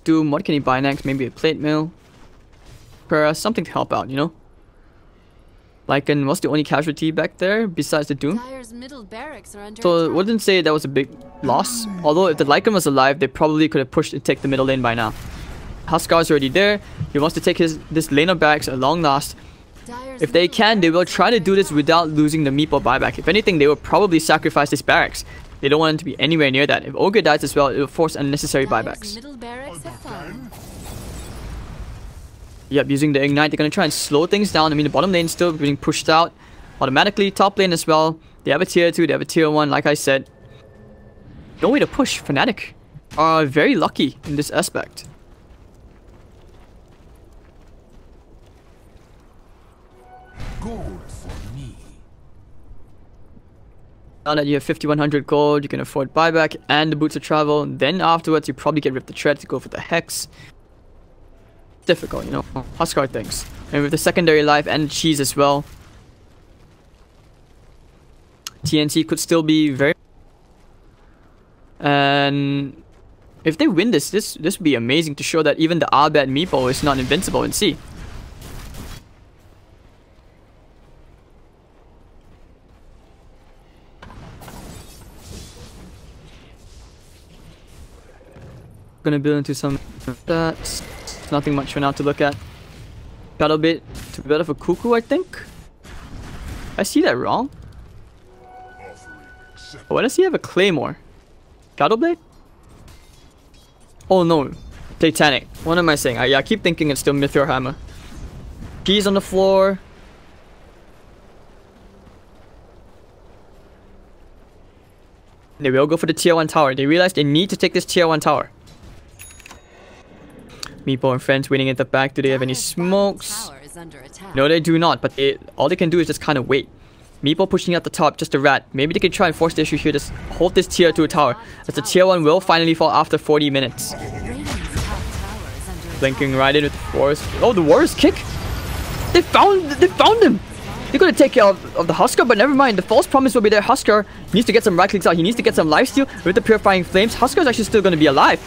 [SPEAKER 1] Doom, what can he buy next? Maybe a plate mill? Something to help out, you know? Lycan was the only casualty back there besides the Doom.
[SPEAKER 2] Dire's middle barracks are under
[SPEAKER 1] So
[SPEAKER 2] attack.
[SPEAKER 1] wouldn't say that was a big loss. Although if the Lycan was alive, they probably could have pushed and take the middle lane by now. Huskar's already there. He wants to take this lane of barracks at long last.
[SPEAKER 2] Dire's
[SPEAKER 1] If they
[SPEAKER 2] middle
[SPEAKER 1] can, they will
[SPEAKER 2] barracks
[SPEAKER 1] try
[SPEAKER 2] are
[SPEAKER 1] to
[SPEAKER 2] under
[SPEAKER 1] do this
[SPEAKER 2] attack.
[SPEAKER 1] without losing the meeple buyback. If anything, they will probably sacrifice this barracks. They don't want it to be anywhere near that. If Ogre dies as well, it will force unnecessary
[SPEAKER 2] Dire's
[SPEAKER 1] buybacks.
[SPEAKER 2] middle barracks have fallen.
[SPEAKER 1] Yep, using the Ignite, they're going to try and slow things down. I mean, the bottom lane is still being pushed out automatically. Top lane as well. They have a tier 2, they have a tier 1, like I said. No way to push. Fnatic are very lucky in this aspect.
[SPEAKER 4] Gold for me.
[SPEAKER 1] Now that you have 5100 gold, you can afford buyback and the boots of travel. Then afterwards, you probably get Rip the Tread to go for the Hex. Difficult, you know, Huskar things. And with the secondary life and cheese as well, TNC could still be very... And if they win this would be amazing to show that even the Abed Meepo is not invincible in C. Gonna build into some that's nothing much for now to look at. Got a bit too bit of a cuckoo, I think. I see that wrong. Why does he have a claymore? Cattleblade? Oh no, Titanic. What am I saying? I keep thinking it's still Meteor Hammer. Keys on the floor. They will go for the tier 1 tower. They realize they need to take this tier 1 tower. Meepo and friends waiting at the back. Do they have any
[SPEAKER 2] Dire's bottom
[SPEAKER 1] smokes?
[SPEAKER 2] tower is under attack.
[SPEAKER 1] No, they do not. But all they can do is just kind of wait. Meepo pushing out the top, just a rat. Maybe they can try and force the issue here. Just hold this tier 2 tower, as the tier 1 will finally fall after 40 minutes.
[SPEAKER 2] Radiant's top tower is under attack.
[SPEAKER 1] Blinking right in with the Warriors. Oh, the Warriors kick! They found him! They're gonna take care of the Huskar, but never mind. The false promise will be there. Huskar needs to get some right clicks out. He needs to get some lifesteal with the Purifying Flames. Huskar is actually still gonna be alive.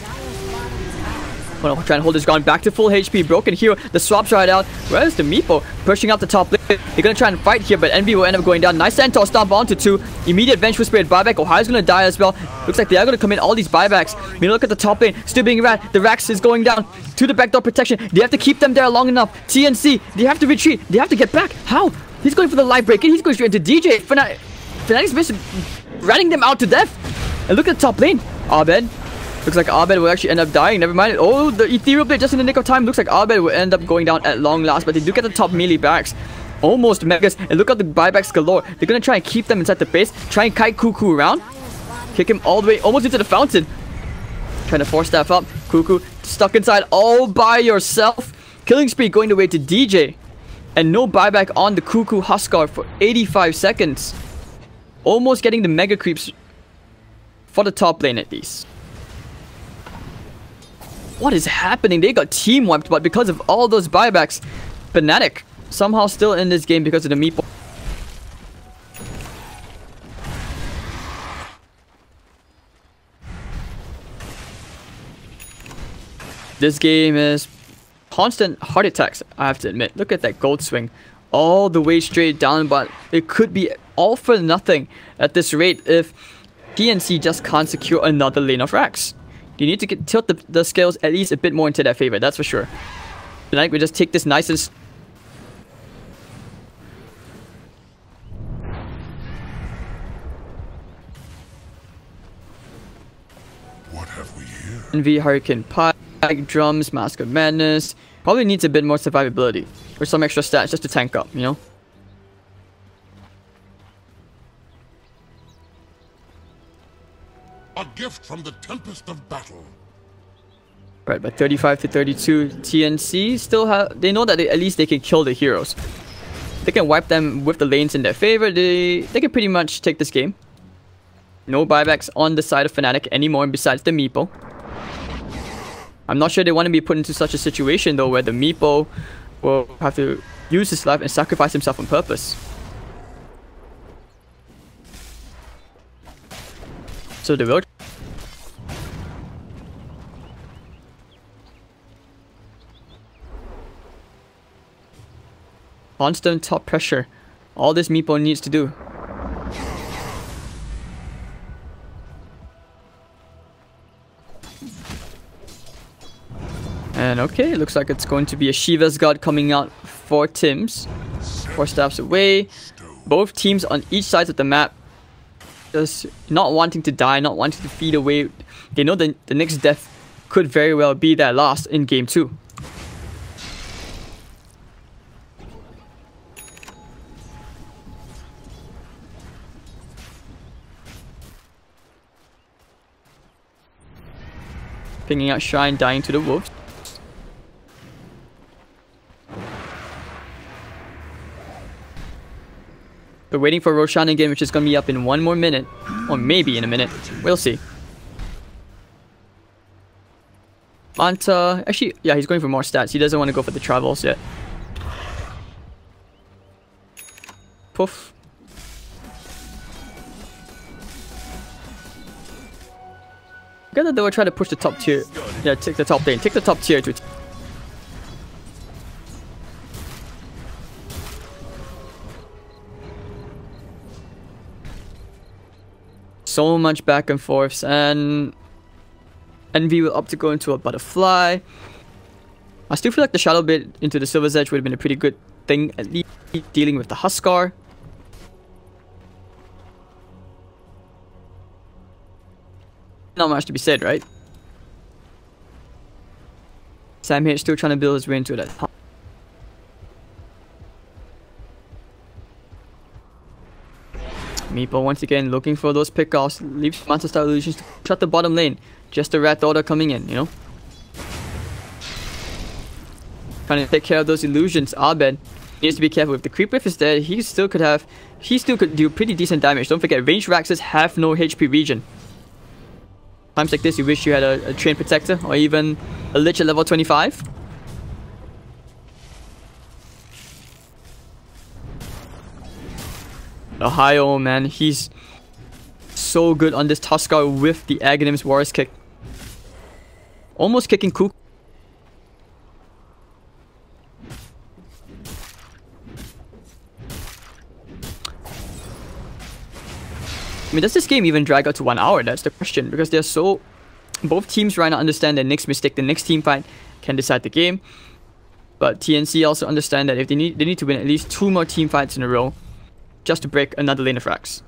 [SPEAKER 1] Well, trying to hold his ground back to full HP. Broken hero. The swaps right out. Where's the Meepo? Pushing out the top lane. They're gonna try and fight here, but Envy will end up going down. Nice Centaur stomp onto 2. Immediate Vengeful Spirit buyback. Ohio's gonna die as well. Looks like they are gonna commit all these buybacks. I mean, look at the top lane. Still being rat. The Rax is going down to the backdoor protection. They have to keep them there long enough. TNC. They have to retreat. They have to get back. How? He's going for the live break in. He's going straight into DJ. Fnatic's basically ratting them out to death. And look at the top lane. Abed. Looks like Abed will actually end up dying. Never mind. Oh, the Ethereal Blade just in the nick of time. Looks like Abed will end up going down at long last. But they do get the top melee barracks. Almost megas. And look at the buybacks galore. They're going to try and keep them inside the base. Try and kite Cuckoo around. Kick him all the way almost into the fountain. Trying to force staff up. Cuckoo stuck inside all by yourself. Killing spree going the way to DJ. And no buyback on the Cuckoo Huskar for 85 seconds. Almost getting the mega creeps for the top lane at least. What is happening? They got team wiped, but because of all those buybacks, Fnatic somehow still in this game because of the meeple. This game is constant heart attacks, I have to admit. Look at that gold swing. All the way straight down, but it could be all for nothing at this rate if TNC just can't secure another lane of racks. You need to tilt the scales at least a bit more into their favor, that's for sure. Tonight we just take this nice and...
[SPEAKER 4] What have we here?
[SPEAKER 1] Envy, Hurricane Pike, Drums, Mask of Madness. Probably needs a bit more survivability. Or some extra stats just to tank up, you know?
[SPEAKER 4] A gift from the tempest of battle.
[SPEAKER 1] Right, but 35 to 32, TNC still have... They know that at least they can kill the heroes. They can wipe them with the lanes in their favor. They can pretty much take this game. No buybacks on the side of Fnatic anymore besides the Meepo. I'm not sure they want to be put into such a situation though where the Meepo will have to use his life and sacrifice himself on purpose. So they will. Constant top pressure. All this Meepo needs to do. And okay, looks like it's going to be a Shiva's God coming out for Tim's. 4 steps away. Both teams on each side of the map just not wanting to die, not wanting to feed away. They know the next death could very well be their last in game 2. Pinging out Shrine, dying to the wolves. We're waiting for Roshan again, which is going to be up in 1 more minute. Or maybe in a minute. We'll see. Manta... Actually, yeah, he's going for more stats. He doesn't want to go for the travels yet. Poof. Together they will try to push the top tier. Yeah, take the top lane. Take the top tier to... So much back and forths, and Envy will opt to go into a butterfly. I still feel like the shadow bit into the Silver's Edge would have been a pretty good thing, at least dealing with the Huskar. Not much to be said, right? Sam here is still trying to build his way into that. Meepo once again looking for those pickoffs, leaves Manta Star Illusions to shut the bottom lane. Just the Rat Dota coming in, you know? Trying to take care of those illusions. Abed needs to be careful. If the creep wave is there, he still could do pretty decent damage. Don't forget, ranged Raxes have no HP regen. Times like this, you wish you had a Train Protector or even a Lich at level 25. Ohio, man, he's so good on this Tuskar with the Aghanim's Warrior's Kick. Almost kicking Kook. I mean, does this game even drag out to 1 hour? That's the question, because they're so... Both teams right now understand their next mistake, the next team fight can decide the game. But TNC also understand that if they need to win at least 2 more team fights in a row just to break another lane of frags.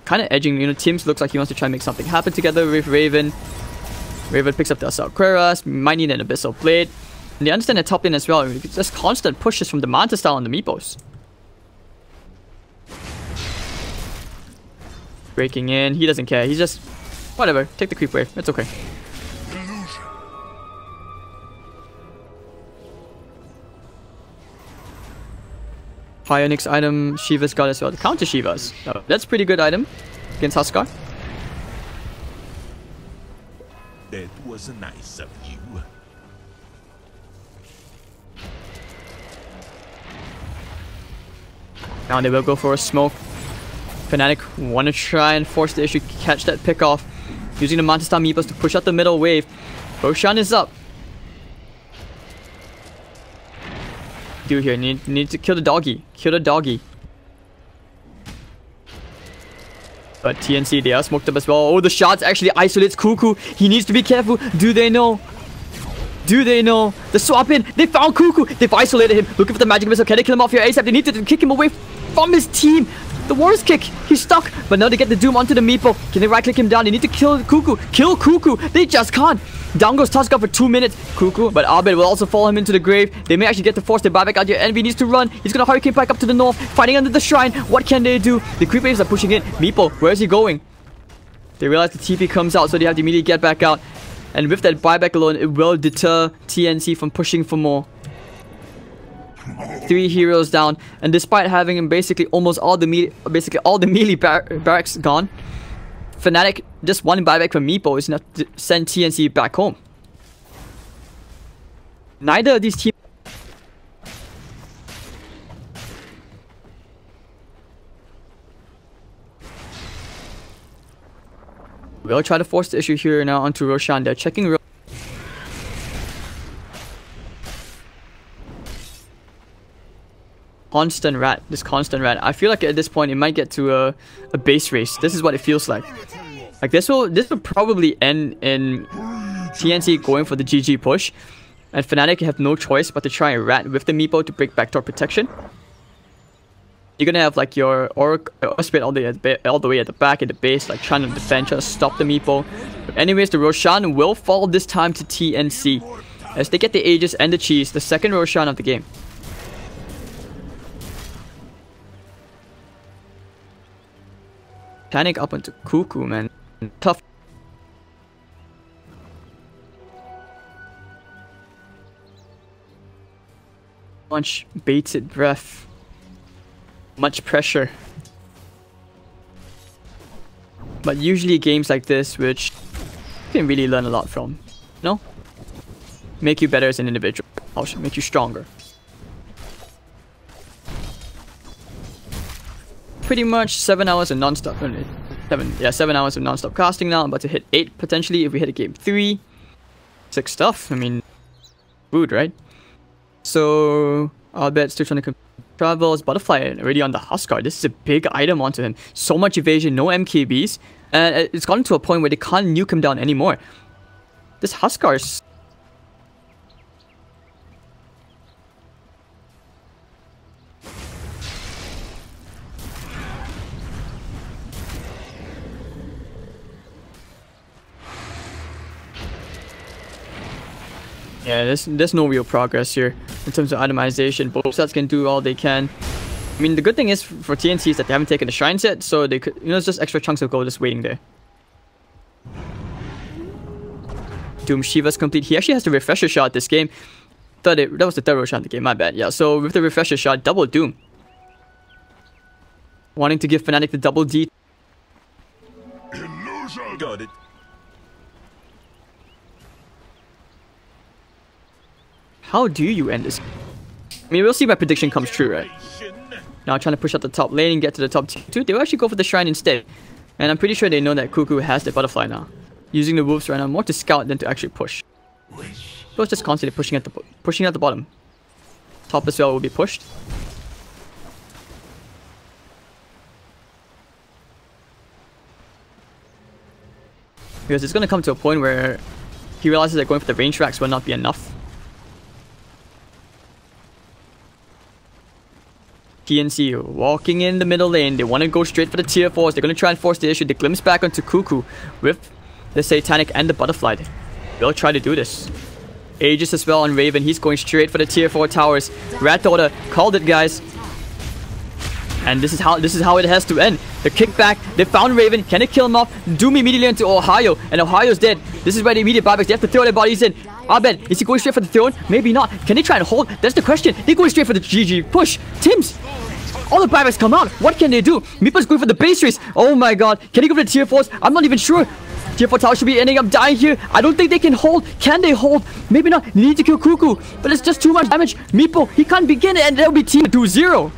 [SPEAKER 1] Kind of edging, you know, Tim's looks like he wants to try and make something happen together with Raven. Raven picks up the Assault Cuirass, might need an Abyssal Blade. And they understand the top lane as well. It's just constant pushes from the Manta style on the Meepos. Breaking in, he doesn't care, he's just... Whatever, take the creep wave, it's okay. Pioneer's item, Shiva's got as well. The counter Shiva's. Oh, that's a pretty good item against Huskar.
[SPEAKER 4] That was nice of you.
[SPEAKER 1] Now they will go for a smoke. Fnatic want to try and force the issue, catch that pick off. Using the Manta Star Meepos to push out the middle wave. Roshan is up. Do here, need to kill the doggy. Kill the doggy. But TNC, they are smoked up as well. Oh, the shots actually isolates Cuckoo. He needs to be careful. Do they know? Do they know? The swap in. They found Cuckoo. They've isolated him. Looking for the magic missile. Can they kill him off here ASAP? They need to kick him away from his team. The Warrior's Kick. He's stuck. But now they get the Doom onto the Meepo. Can they right click him down? They need to kill Cuckoo. Kill Cuckoo. They just can't. Down goes Tuskar for 2 minutes. Cuckoo, but Abed will also follow him into the grave. They may actually get to force their buyback out here. Envy needs to run. He's gonna Hurricane back up to the north, fighting under the shrine. What can they do? The creep waves are pushing in. Meepo, where is he going? They realize the TP comes out, so they have to immediately get back out. And with that buyback alone, it will deter TNC from pushing for more. 3 heroes down, and despite having basically almost all the melee barracks gone, Fnatic, just one buyback from Meepo is enough to send TNC back home. Neither of these teams... We'll try to force the issue here now onto Roshan. They're checking... constant rat. I feel like at this point it might get to a base race. This is what it feels like. Like this will probably end in TNC going for the GG push, and Fnatic have no choice but to try and rat with the Meepo to break backdoor protection. You're gonna have like your Spirit all the way at the back at the base, like trying to defend, trying to stop the Meepo. But anyways, the Roshan will fall this time to TNC as they get the Aegis and the Cheese, the second Roshan of the game. Panic up onto Cuckoo, man. Tough. Much bated breath. Much pressure. But usually games like this, which you can really learn a lot from. No? Make you better as an individual. Also make you stronger. Pretty much 7 hours of non-stop. 7 hours of non-stop casting now. I'm about to hit 8 potentially if we hit a game 3. Sick stuff. I mean, food, right? So I'll bet still trying to travels. Butterfly already on the Huskar. This is a big item onto him. So much evasion, no MKBs, and it's gotten to a point where they can't nuke him down anymore. This Huskar is... Yeah, there's no real progress here in terms of itemization. Both sides can do all they can. I mean, the good thing is for TNC is that they haven't taken the shrines yet, so they could, it's just extra chunks of gold just waiting there. Doom Shiva's complete. He actually has the refresher shot this game. That was the third shot of the game, my bad. Yeah, so with the refresher shot, double Doom. Wanting to give Fnatic the double D.
[SPEAKER 4] Illusion. Got it.
[SPEAKER 1] How do you end this? I mean, we'll see if my prediction comes true, right? Now trying to push out the top lane and get to the top 2. They will actually go for the shrine instead. And I'm pretty sure they know that Cuckoo has the butterfly now. Using the wolves right now more to scout than to actually push. So it's just constantly pushing at the bottom. Top as well will be pushed. Because it's going to come to a point where he realizes that going for the range tracks will not be enough. TNC walking in the middle lane. They want to go straight for the tier 4s. They're going to try and force the issue. They glimpse back onto Cuckoo with the Satanic and the Butterfly. They'll try to do this. Aegis as well on Raven. He's going straight for the tier 4 towers. Rat Dota called it, guys. And this is how it has to end. The kickback. They found Raven. Can they kill him off? Doom immediately into Ohio. And Ohio's dead. This is where the immediate buybacks. They have to throw their bodies in. Abed, is he going straight for the throne? Maybe not. Can they try and hold? That's the question. They're going straight for the GG push. Tims. All the buybacks come out. What can they do? Meepo's going for the base race. Oh my god. Can he go for the tier 4s? I'm not even sure. Tier 4 tower should be ending up dying here. I don't think they can hold. Can they hold? Maybe not. They need to kill Cuckoo. But it's just too much damage. Meepo, he can't begin it, and that'll be team 2-0.